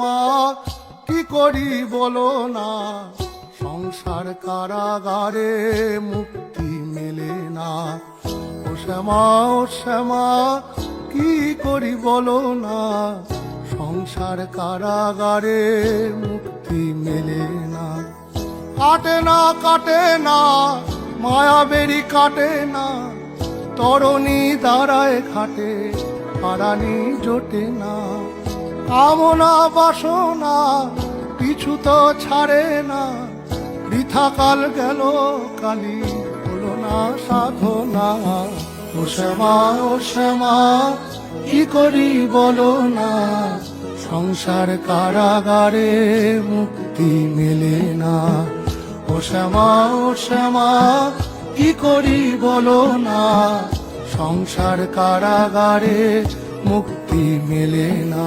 মা কি করি বলো না, সংসার কারাগারে মুক্তি মেলে না। ও শ্যামা কি করি বলো না, সংসার কারাগারে মুক্তি মেলে না। কাটে না মায়াবেরি কাটে না, তরণী দাঁড়ায় ঘাটে পারানি জোটে না। কামনা বাসনা কিছু তো ছাড়ে না, বৃথা কাল গেল কালি হলো না সাধনা। ও শ্যামা কি করি বলো না, সংসার কারাগারে মুক্তি মেলে না। ও শ্যামা কি করি বলো না, সংসার কারাগারে মুক্তি মেলে না।